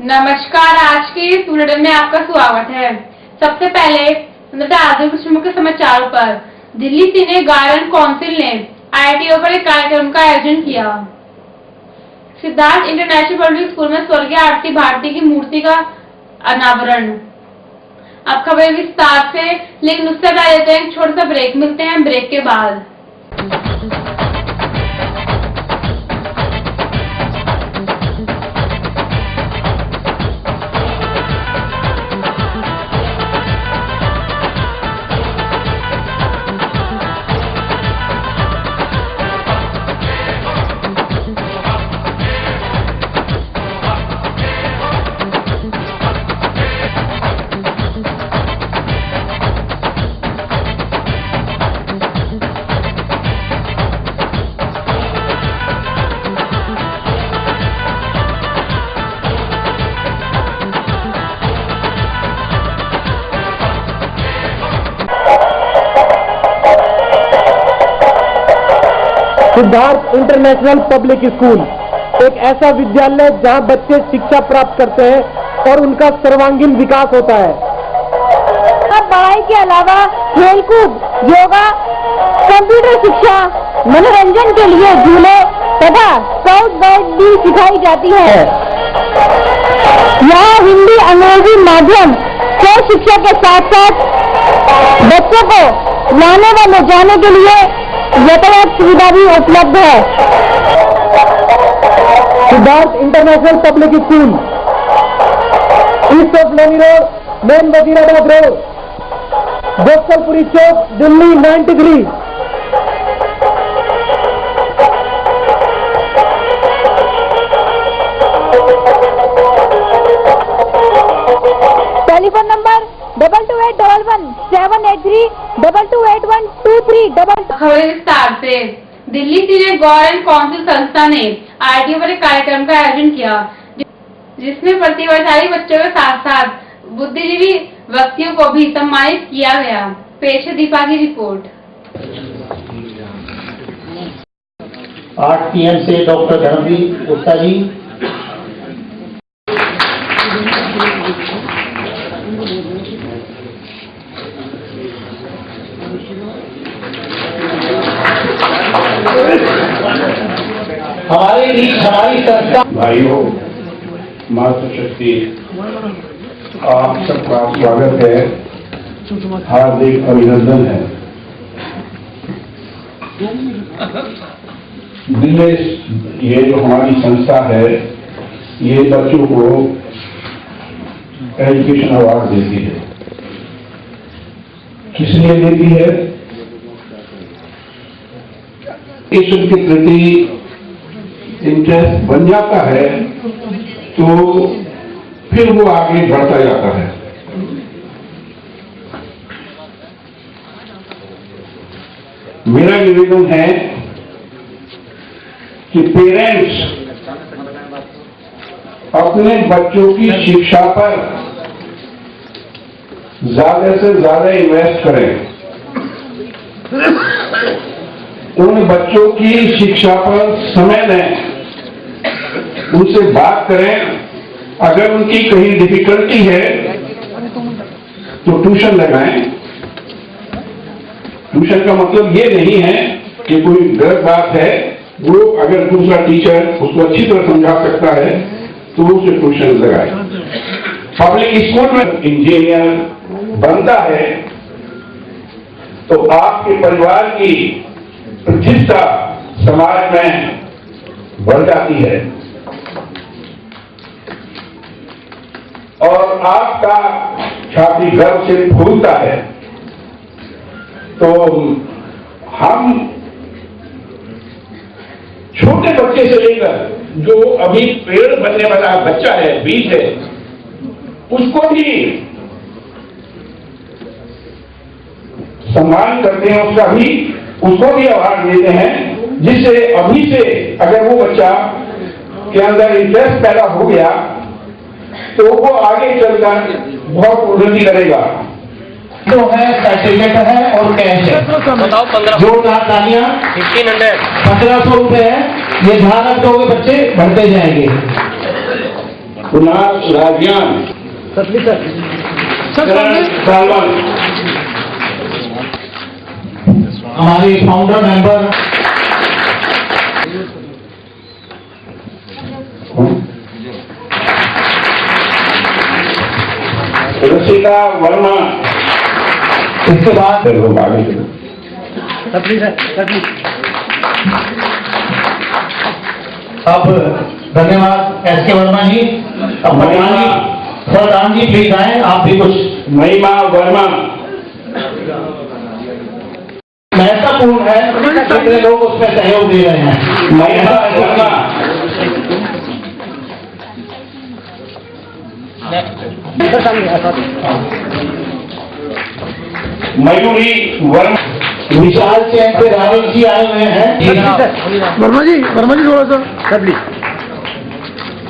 नमस्कार, आज के इस बुलेटिन में आपका स्वागत है। सबसे पहले आज कुछ मुख्य समाचारों पर। दिल्ली सिने गार्डन काउंसिल ने IITO पर एक कार्यक्रम का आयोजन किया। सिद्धार्थ इंटरनेशनल पब्लिक स्कूल में स्वर्गीय आरती भारती की मूर्ति का अनावरण। अब खबर विस्तार से, लेकिन उससे पहले लेते हैं एक छोटा सा ब्रेक। मिलते हैं ब्रेक के बाद। सिद्धार्थ इंटरनेशनल पब्लिक स्कूल एक ऐसा विद्यालय जहां बच्चे शिक्षा प्राप्त करते हैं और उनका सर्वांगीण विकास होता है। पढ़ाई के अलावा खेलकूद, योगा, कंप्यूटर शिक्षा, मनोरंजन के लिए झूले तथा स्काउट गाइड भी सिखाई जाती है। यहाँ हिंदी, अंग्रेजी माध्यम से शिक्षा के साथ साथ बच्चों को लाने व ले जाने के लिए यातायात सुविधा भी उपलब्ध है। Siddharth international public school, east of Loni road, main Wazirabad road, Gopalpuri chowk, Delhi 93। Telephone number 22811783228123। खबर विस्तार से। दिल्ली सिने गार्डन काउंसिल संस्था ने IITO पर एक कार्यक्रम का आयोजन किया, जिसमें प्रतिभाशाली बच्चों के साथ साथ बुद्धिजीवी व्यक्तियों को भी सम्मानित किया गया। पेश है दीपा की रिपोर्ट। 8 PM से डॉक्टर धर्मवीर गुप्ता जी, हमारे बीच हमारी संस्था। भाइयों, मातृशक्ति, आप सबका स्वागत है, हार्दिक अभिनंदन है। दिल्ली ये जो हमारी संस्था है, ये बच्चों को एजुकेशन अवार्ड देती है। किस लिए देती है? ईश्वर के प्रति इंटरेस्ट बन जाता है तो फिर वो आगे बढ़ता जाता है। मेरा निवेदन है कि पेरेंट्स अपने बच्चों की शिक्षा पर ज्यादा से ज्यादा इन्वेस्ट करें। उन बच्चों की शिक्षा पर समय दें, उनसे बात करें। अगर उनकी कहीं डिफिकल्टी है तो ट्यूशन लगाएं। ट्यूशन का मतलब ये नहीं है कि कोई गलत बात है, वो अगर दूसरा टीचर उसको अच्छी तरह समझा सकता है तो उसे ट्यूशन लगाए। पब्लिक स्कूल में इंजीनियर बनता है तो आपके परिवार की प्रतिष्ठा समाज में बढ़ जाती है और आपका छाती गर्व से फूलता है। तो हम छोटे बच्चे से लेकर जो अभी पेड़ बनने वाला बच्चा है, बीज है, उसको भी सम्मान करते हैं, उसको भी अवार्ड देते हैं, जिससे अभी से अगर वो बच्चा के अंदर इंटरेस्ट पैदा हो गया तो वो आगे चलकर बहुत उन्नति करेगा। जो है सर्टिफिकेट है और कैश है। बताओ 15 जोरदार तालियां। 1500 1500 रुपए है। ये ध्यान रखते हुए बच्चे बढ़ते जाएंगे। कुणाल राजियान, करण सालवन, हमारी फाउंडर मेंबर रसिका वर्मा। इसके बाद अब धन्यवाद एस के वर्मा जी। अब प्रधान जी प्लीज आए, आप भी कुछ। महिमा वर्मा, महत्वपूर्ण है, कितने लोग उसमें सहयोग दे रहे हैं। महिमा वर्मा, मयूरी वर्मा, विशाल चैन से राजेश जी आए हुए हैं। वर्मा जी थोड़ा सा कर ली।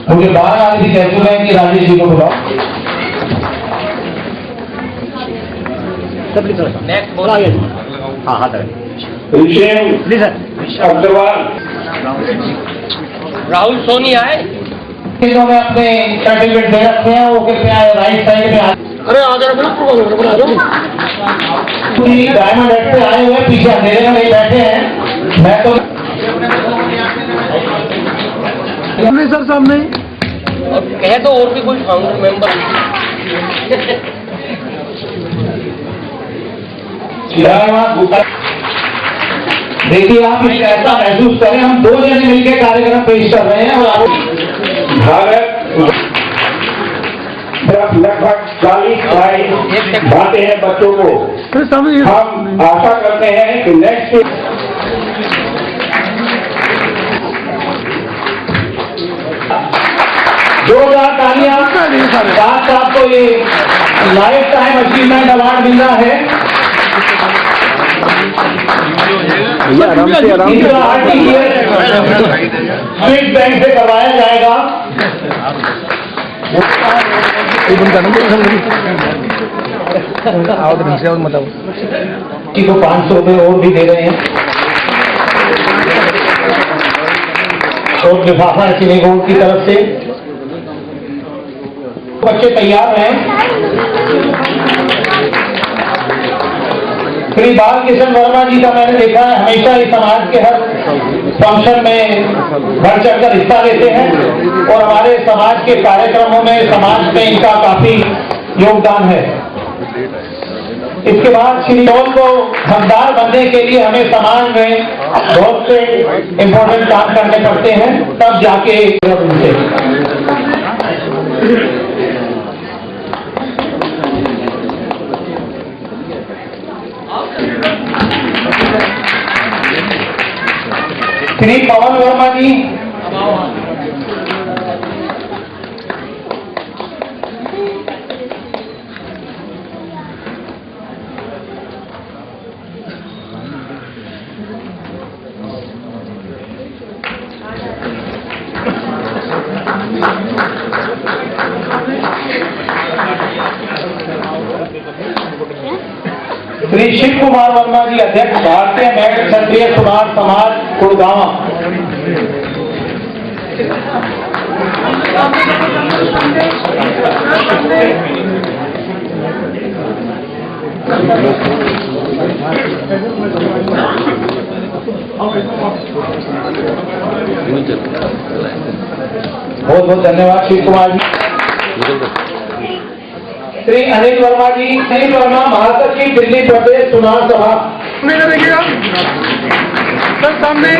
मुझे 12 आदमी कह चुके हैं कि राजेश जी को बुलाओ। ऋषेम अग्रवाल, राहुल सोनी आए। इन्होंने अपने सर्टिफिकेट दे रखे हैं, वो कृपया राइट साइड में अरे आगे पूरी डायमंड हेड पे आए हुए, पीछे अंधेरे में नहीं बैठे हैं। मैं तो सर सामने और कह दो और भी कोई फाउंडर मेंबर। देखिए आप इस ऐसा महसूस करें, हम 2 जने मिलकर कार्यक्रम पेश कर रहे हैं और भारत लगभग 40 बातें हैं बच्चों को। हम आशा करते हैं कि नेक्स्ट जोरदार तालियां। साथ साथ को ये लाइफ टाइम अचीवमेंट अवार्ड मिला है। स्टेट बैंक से करवाया जाएगा। को 500 रुपये और भी दे रहे हैं और लिफाफा चीनी बोर्ड की तरफ से। बच्चे तैयार हैं। श्री बालकिशन वर्मा जी का मैंने देखा है, हमेशा इस समाज के हर फंक्शन में बढ़ चढ़कर हिस्सा लेते हैं और हमारे समाज के कार्यक्रमों में, समाज में इनका काफी योगदान है। इसके बाद श्री टोल को हकदार बनने के लिए हमें समाज में बहुत से इम्पोर्टेंट काम करने पड़ते हैं, तब जाके उनसे श्री पवन वर्मा जी, श्री शिव कुमार वर्मा जी, अध्यक्ष भारतीय मेघ क्षत्रिय सुनार समाज गुड़गांव। बहुत बहुत धन्यवाद शिव कुमार जी। श्री अनिल वर्मा जी, अनिल वर्मा महासचिव दिल्ली प्रदेश चुनाव सभा। देखिएगा सर सामने।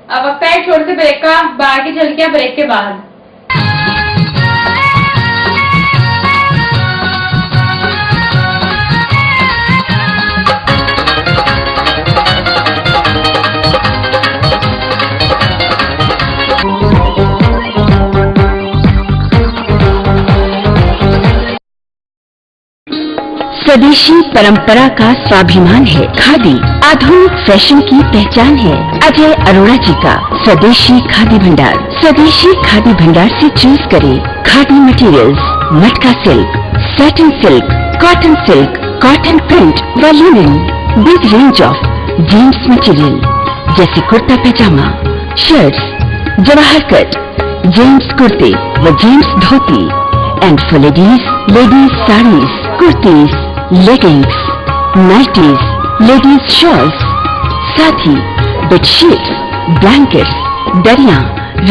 अब वक्त है छोटे से ब्रेक का। बाहर की झलकियां ब्रेक के बाद। स्वदेशी परंपरा का स्वाभिमान है। खादी आधुनिक फैशन की पहचान है। अजय अरोड़ा जी का स्वदेशी खादी भंडार। स्वदेशी खादी भंडार से चूज करें khadi materials, matka silk, satin silk, cotton print व linen, big range of gents material, जैसे kurta pyjama, shirts, Jawahar cut, gents कुर्ते व gents dhoti, and for ladies saris, kurtis, leggings, nighties, ladies shawls, साथ ही बेडशीट्स, ब्लैंकेट्स, दरिया,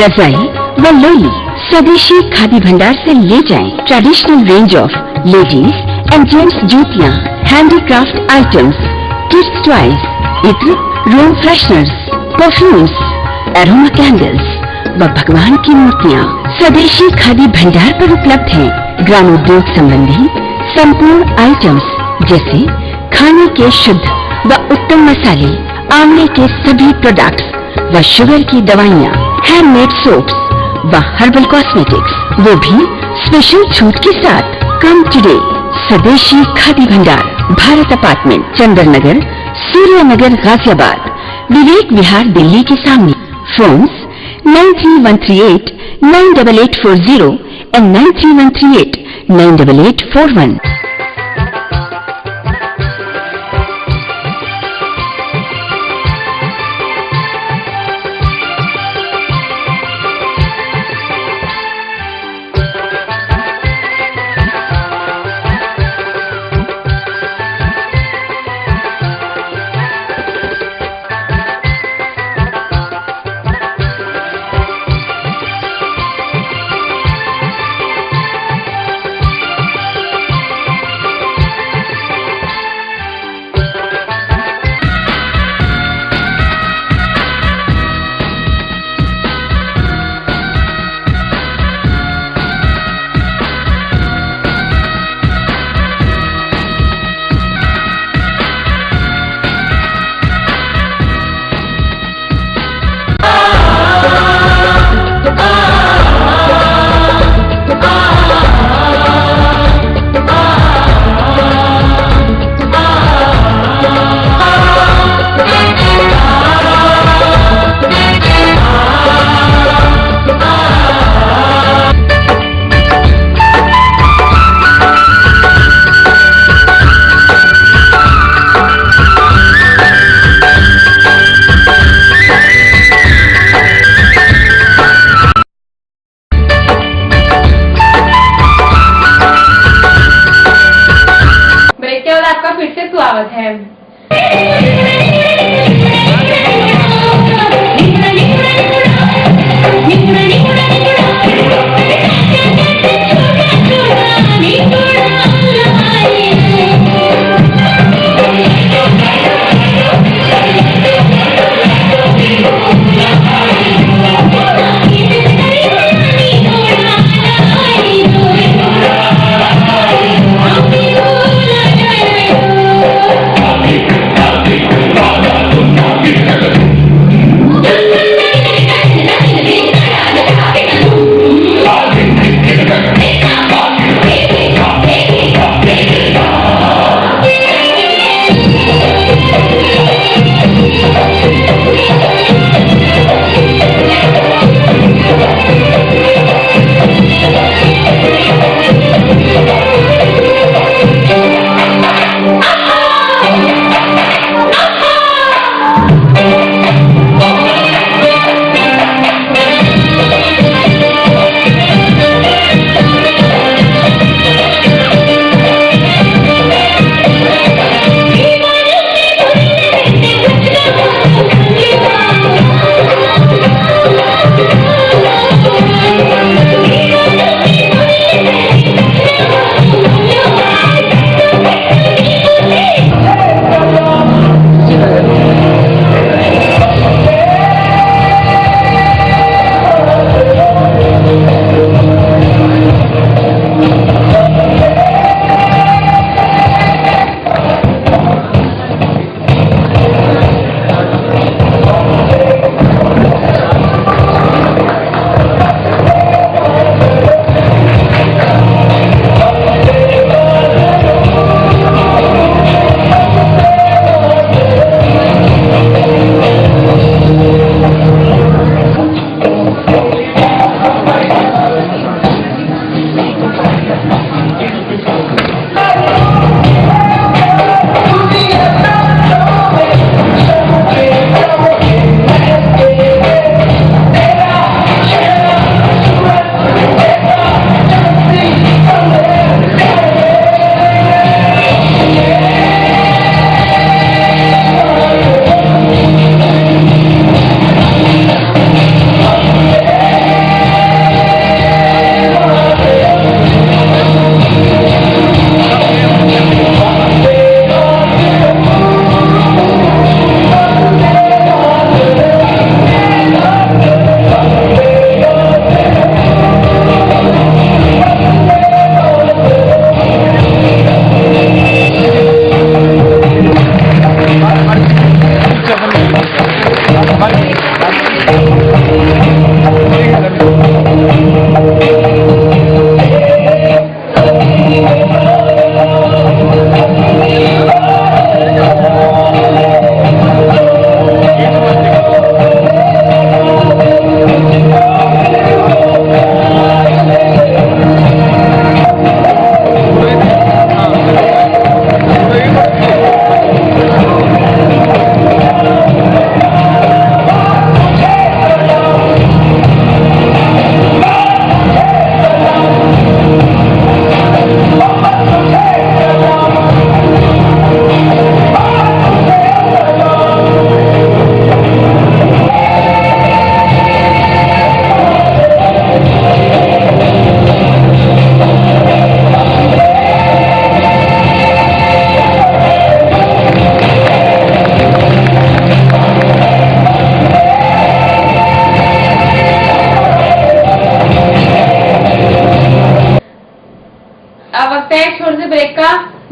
रजाई व लोली स्वदेशी खादी भंडार से ले जाएं। Traditional range of ladies and gents जूतियां, हैंडीक्राफ्ट आइटम्स, किड्स टॉयज, इत्र, room fresheners, perfumes, aroma candles व भगवान की मूर्तियां स्वदेशी खादी भंडार पर उपलब्ध हैं। ग्रामोद्योग संबंधी संपूर्ण आइटम्स जैसे खाने के शुद्ध व उत्तम मसाले, आंवले के सभी प्रोडक्ट्स व शुगर की दवाइयाँ, हैंडमेड सोप्स व हर्बल कॉस्मेटिक्स, वो भी स्पेशल छूट के साथ। कम टुडे, स्वदेशी खादी भंडार, भारत अपार्टमेंट, चंदर नगर, सूर्य नगर, गाजियाबाद, विवेक विहार, दिल्ली के सामने। Phones 93138 98840 and 93138 98841।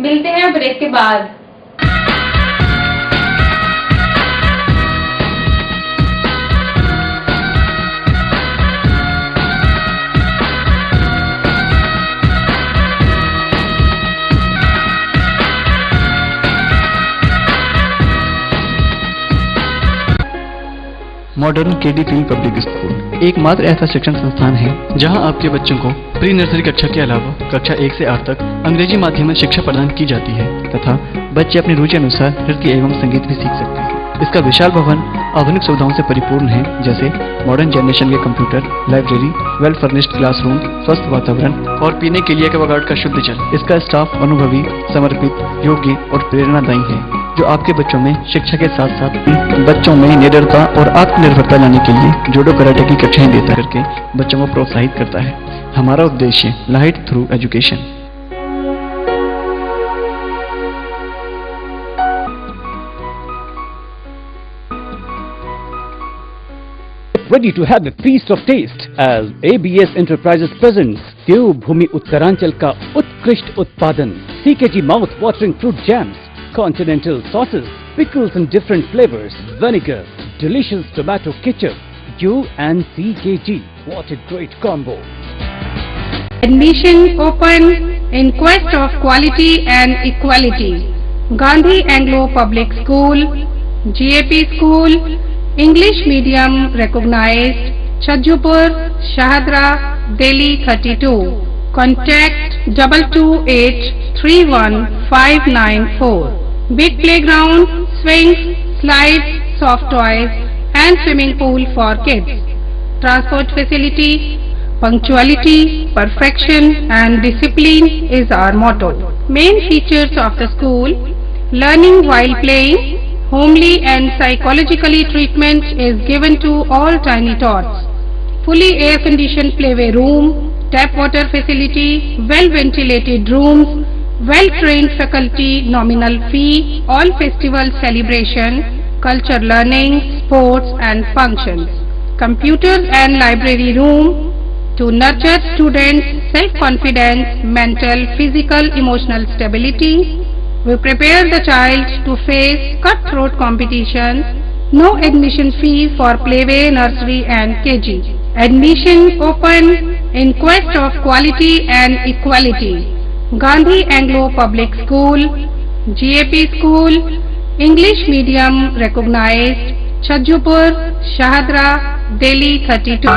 मिलते हैं ब्रेक के बाद। Modern KD field public school एकमात्र ऐसा शिक्षण संस्थान है जहां आपके बच्चों को प्री नर्सरी कक्षा के अलावा कक्षा 1 से 8 तक अंग्रेजी माध्यम में शिक्षा प्रदान की जाती है तथा बच्चे अपनी रुचि अनुसार नृत्य एवं संगीत भी सीख सकते हैं। इसका विशाल भवन आधुनिक सुविधाओं से परिपूर्ण है, जैसे मॉडर्न जनरेशन के computer, library, well furnished classroom, स्वस्थ वातावरण और पीने के लिए एक्वागार्ड का शुद्ध जल। इसका स्टाफ अनुभवी, समर्पित, योग्य और प्रेरणादायी है, जो आपके बच्चों में शिक्षा के साथ साथ बच्चों में निडरता और आत्मनिर्भरता लाने के लिए जूडो कराटे की कक्षाएं देता करके बच्चों को प्रोत्साहित करता है। हमारा उद्देश्य light through education. Ready to have a feast of taste as ABS Enterprises presents देवभूमि उत्तरांचल का उत्कृष्ट उत्पादन CKG mouth watering fruit jams, continental sauces, pickles in different flavors, vinegar, delicious tomato ketchup. You and CKG, what a great combo! Admission open in quest of quality and equality. Gandhi Anglo Public School, GAP School, English Medium recognized, Chajjupur, Shahadra, Delhi 32. Contact 22831 Big playground, swings, slides, soft toys and swimming pool for kids. Transport facility, punctuality, perfection and discipline is our motto. Main features of the school: learning while playing, homely and psychologically treatment is given to all tiny tots. Fully air-conditioned playway room, tap water facility, well-ventilated rooms, well-trained faculty, nominal fee, all festival celebration, culture learning, sports and functions. Computers and library room to nurture students' self-confidence, mental, physical, emotional stability. We prepare the child to face cutthroat competitions. No admission fee for playway, nursery and KG. Admission open in quest of quality and equality. Gandhi Anglo Public School, GAP School, English Medium recognized, Chajjupur, Shahadra, Delhi 32.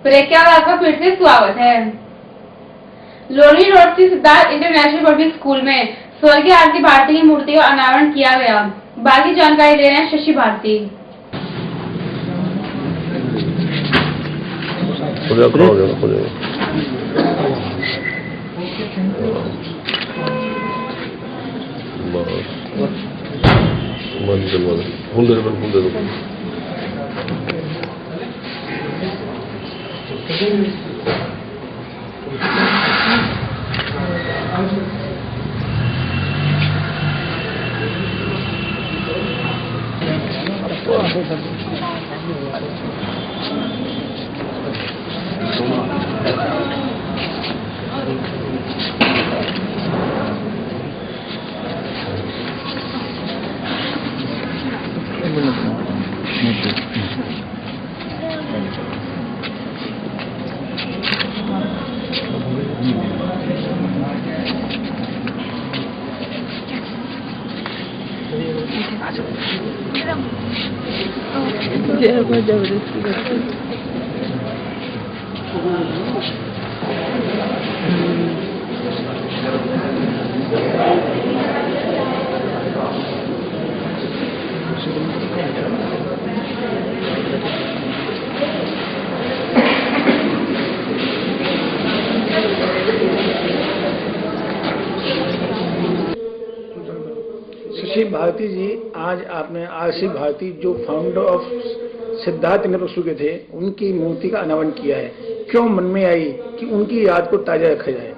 Break के बाद आपका फिर से स्वागत है। Loni road स्थित Siddharth international public school में स्वर्गीय आरती भारती की मूर्ति का अनावरण किया गया। बाकी जानकारी दे रहे हैं शशि भारती। भारती जी, आज आपने आरसी भारती जो फाउंडर ऑफ सिद्धार्थ इंद्रप्रसू के थे, उनकी मूर्ति का अनावरण किया है। क्यों मन में आई कि उनकी याद को ताजा रखा जाए?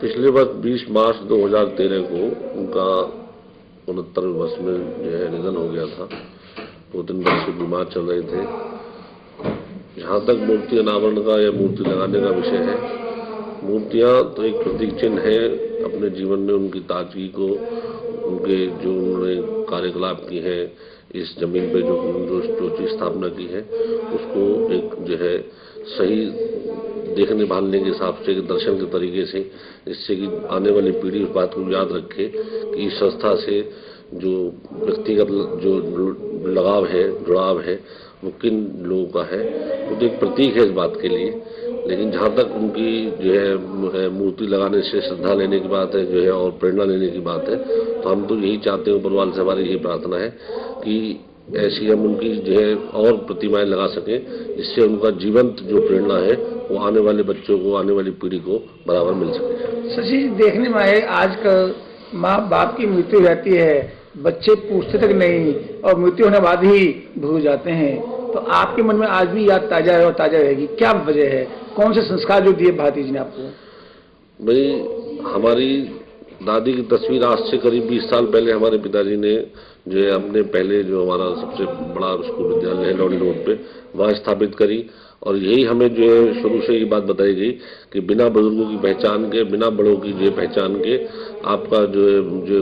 पिछले वर्ष 20 मार्च 2013 को उनका 69वें वर्ष में जो है निधन हो गया था। 2-3 वर्ष से बीमार चल रहे थे। जहाँ तक मूर्ति अनावरण का या मूर्ति लगाने का विषय है, मूर्तियाँ तो एक प्रतीक चिन्ह है अपने जीवन में उनकी ताजगी को, उनके जो उन्होंने कार्यकलाप की है, इस जमीन पे जो चीज स्थापना की है, उसको एक जो है सही देखने भालने के हिसाब से, दर्शन के तरीके से, इससे कि आने वाली पीढ़ी उस बात को याद रखे कि इस संस्था से जो व्यक्तिगत जो लगाव है, जुड़ाव है, वो किन लोगों का है। वो तो एक प्रतीक है इस बात के लिए। लेकिन जहाँ तक उनकी जो है मूर्ति लगाने से श्रद्धा लेने की बात है, जो है और प्रेरणा लेने की बात है, तो हम तो यही चाहते हैं, ऊपर वाले से हमारी यही प्रार्थना है कि ऐसी हम उनकी जो है और प्रतिमाएं लगा सकें, जिससे उनका जीवंत जो प्रेरणा है वो आने वाले बच्चों को, आने वाली पीढ़ी को बराबर मिल सके। शशि जी, देखने में आए आजकल माँ बाप की मृत्यु रहती है, बच्चे पूछते तक नहीं और मृत्यु होने बाद ही भूल जाते हैं। तो आपके मन में आज भी याद ताजा है और ताजा रहेगी, क्या वजह है? कौन से संस्कार जो दिए भारती जी ने आपको? भाई, हमारी दादी की तस्वीर आज से करीब 20 साल पहले हमारे पिताजी ने जो है अपने पहले जो हमारा सबसे बड़ा स्कूल विद्यालय है लौड़ी रोड पे, वहाँ स्थापित करी। और यही हमें जो है शुरू से ये बात बताई गई कि बिना बुजुर्गों की पहचान के, बिना बड़ों की जो पहचान के आपका जो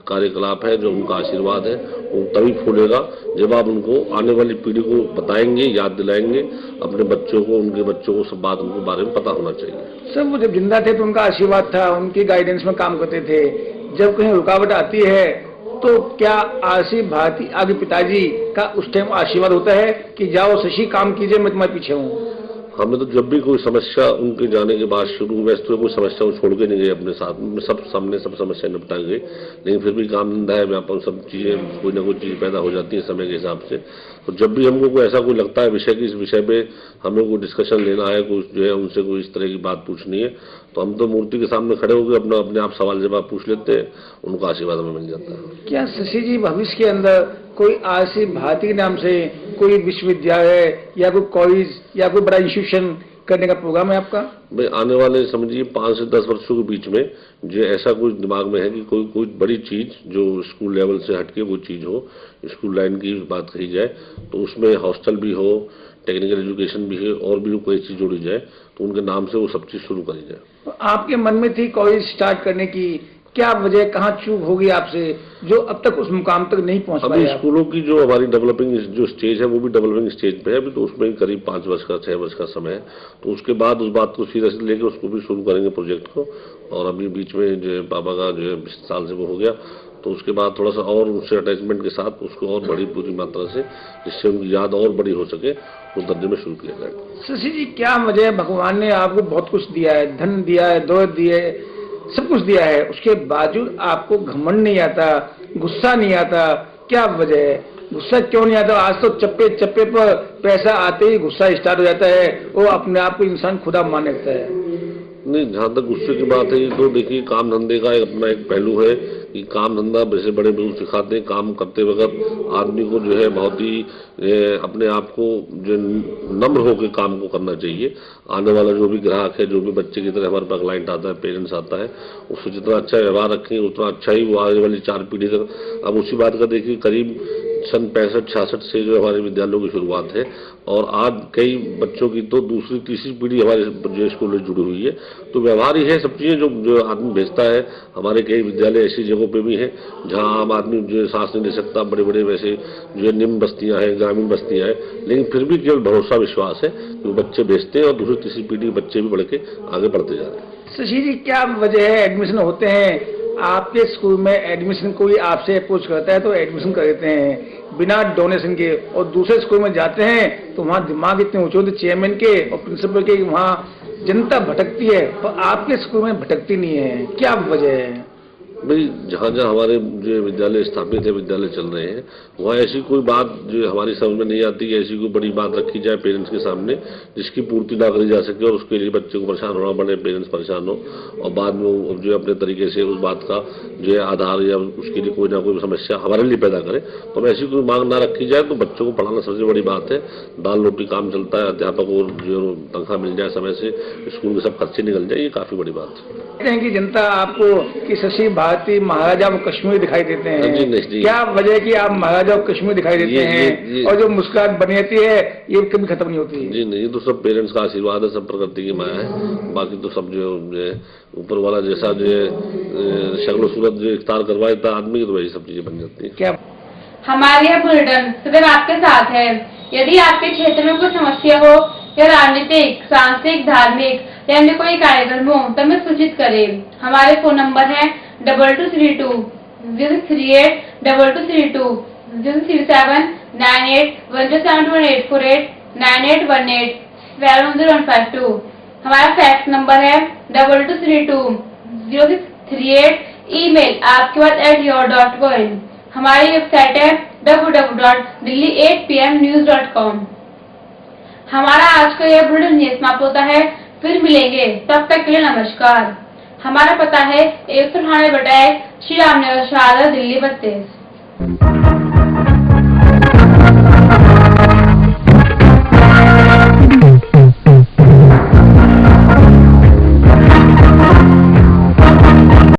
कार्यकलाप है, जो उनका आशीर्वाद है, वो तभी फूलेगा जब आप उनको आने वाली पीढ़ी को बताएंगे, याद दिलाएंगे, अपने बच्चों को, उनके बच्चों को सब बात उनके बारे में पता होना चाहिए। सर, वो जब जिंदा थे तो उनका आशीर्वाद था, उनकी गाइडेंस में काम करते थे। जब कहीं रुकावट आती है तो क्या आरसी भारती आगे पिताजी का उस टाइम आशीर्वाद होता है कि जाओ शशि काम कीजिए, मैं तुम्हारे पीछे हूँ? हमें तो जब भी कोई समस्या उनके जाने के बाद शुरू में तो कोई समस्या वो छोड़ के नहीं गए अपने साथ में, सब सामने सब समस्या निपटा गए। लेकिन फिर भी काम धंधा है, व्यापार, सब चीजें कोई ना कोई चीज पैदा हो जाती है समय के हिसाब से। तो जब भी हमको कोई ऐसा कोई लगता है विषय की, इस विषय पे हमें कोई डिस्कशन लेना है, कुछ जो है उनसे कोई इस तरह की बात पूछनी है, तो हम तो मूर्ति के सामने खड़े होकर अपने आप सवाल जवाब पूछ लेते हैं, उनका आशीर्वाद हमें मिल जाता है। क्या शशि जी भविष्य के अंदर कोई आरसी भारती के नाम से कोई विश्वविद्यालय या कोई कॉलेज या कोई बड़ा इंस्टीट्यूशन करने का प्रोग्राम है आपका? भाई, आने वाले समझिए 5 से 10 वर्षों के बीच में जो ऐसा कुछ दिमाग में है कि कोई बड़ी चीज जो स्कूल लेवल से हटके वो चीज हो, स्कूल लाइन की बात कही जाए, तो उसमें हॉस्टल भी हो, टेक्निकल एजुकेशन भी है, और भी कोई चीज जोड़ी जाए, तो उनके नाम से वो सब चीज शुरू करी जाए। तो आपके मन में थी कॉलेज स्टार्ट करने की, क्या वजह, कहाँ चूक होगी आपसे जो अब तक उस मुकाम तक नहीं पहुंच पाए? अभी स्कूलों की जो हमारी डेवलपिंग जो स्टेज है वो भी डेवलपिंग स्टेज पे है अभी, तो उसमें करीब 5 वर्ष का 6 वर्ष का समय है। तो उसके बाद उस बात को सीरियसली लेके उसको भी शुरू करेंगे प्रोजेक्ट को। और अभी बीच में जो पापा का जो 20 साल से वो हो गया, तो उसके बाद थोड़ा सा और उससे अटैचमेंट के साथ उसको और बड़ी पूरी मात्रा से, जिससे उनकी याद और बड़ी हो सके, उस दर्जे में शुरू किया जाए। शशि जी, क्या वजह है? भगवान ने आपको बहुत कुछ दिया है, धन दिया है, दौलत दी है, सब कुछ दिया है, उसके बावजूद आपको घमंड नहीं आता, गुस्सा नहीं आता, क्या वजह है? गुस्सा क्यों नहीं आता? आज तो चप्पे चप्पे पर पैसा आते ही गुस्सा स्टार्ट हो जाता है, वो अपने आप को इंसान खुदा मान लेता है। नहीं, जहाँ तक गुस्से की बात है, तो देखिए काम धंधे का अपना एक पहलू है कि काम धंधा वैसे बड़े बुजुर्ग सिखाते हैं, काम करते वक्त आदमी को जो है बहुत ही अपने आप को जो नम्र होकर काम को करना चाहिए। आने वाला जो भी ग्राहक है, जो भी बच्चे की तरह हमारे पास क्लाइंट आता है, पेरेंट्स आता है, उससे जितना अच्छा व्यवहार रखेंगे उतना अच्छा ही वो आने वाली 4 पीढ़ी तक। अब उसी बात का देखिए, करीब सन 65-66 से जो हमारे विद्यालयों की शुरुआत है, और आज कई बच्चों की तो दूसरी तीसरी पीढ़ी हमारे जो स्कूल में जुड़ी हुई है। तो व्यवहार ही है सब चीजें जो आदमी भेजता है। हमारे कई विद्यालय ऐसी जगहों पे भी हैं जहां आम आदमी जो सांस नहीं ले सकता, बड़े बड़े वैसे जो निम्न बस्तियां हैं, ग्रामीण बस्तियां हैं, लेकिन फिर भी केवल भरोसा विश्वास है कि वो बच्चे भेजते हैं और दूसरी तीसरी पीढ़ी के बच्चे भी बढ़ के आगे बढ़ते जा रहे हैं। शशि जी, क्या वजह है एडमिशन होते हैं आपके स्कूल में, एडमिशन कोई आपसे अप्रोच करता है तो एडमिशन कर देते हैं बिना डोनेशन के, और दूसरे स्कूल में जाते हैं तो वहाँ दिमाग इतने ऊंचे होते चेयरमैन के और प्रिंसिपल के, वहाँ जनता भटकती है, और आपके स्कूल में भटकती नहीं है, क्या वजह है? भाई जहाँ जहाँ हमारे जो विद्यालय स्थापित है, विद्यालय चल रहे हैं, वहाँ ऐसी कोई बात जो हमारी समझ में नहीं आती कि ऐसी कोई बड़ी बात रखी जाए पेरेंट्स के सामने जिसकी पूर्ति ना करी जा सके और उसके लिए बच्चे को परेशान होना पड़े, पेरेंट्स परेशान हो और बाद में वो जो है अपने तरीके से उस बात का जो है आधार या उसके लिए कोई ना कोई समस्या हमारे लिए पैदा करे। तो ऐसी कोई मांग ना रखी जाए, तो बच्चों को पढ़ाना सबसे बड़ी बात है। दाल रोटी काम चलता है, अध्यापक को जो तनख्वाह मिल जाए समय से, स्कूल के सब खर्चे निकल जाए, ये काफी बड़ी बात है। कहते हैं कि जनता आपको कि शशि भारती महाराजा वो कश्मीर दिखाई देते हैं। जी नहीं, क्या वजह है कि आप महाराजा कश्मीर दिखाई देते हैं और जो मुस्कुराहट बनी रहती है ये कभी खत्म नहीं होती? जी नहीं, ये तो सब पेरेंट्स का आशीर्वाद है, सब प्रकृति की माया है। बाकी तो सब जो ऊपर वाला जैसा जो शक्ल सूरत जो इफ्तार करवाए था आदमी की, तो वही सब चीजें बन जाती है। क्या हमारे यह बुलेटिन सदैव आपके साथ है। यदि आपके क्षेत्र में कोई समस्या हो या राजनीतिक, सांस्कृतिक, धार्मिक या अन्य कोई कार्यक्रम हो तो हमें सूचित करें। हमारे फोन नंबर है 2232 038 2232 037 98 1071848 9818 71052। हमारा फैक्स नंबर है 2232 0638। ईमेल आपके बाद@your.in। हमारी वेबसाइट है www.delhi8pmnews.com। हमारा आज का यह बुलेटिन समाप्त होता है, फिर मिलेंगे, तब तक के लिए नमस्कार। हमारा पता है 198/1 श्री राम नगर, शारदा, दिल्ली 32।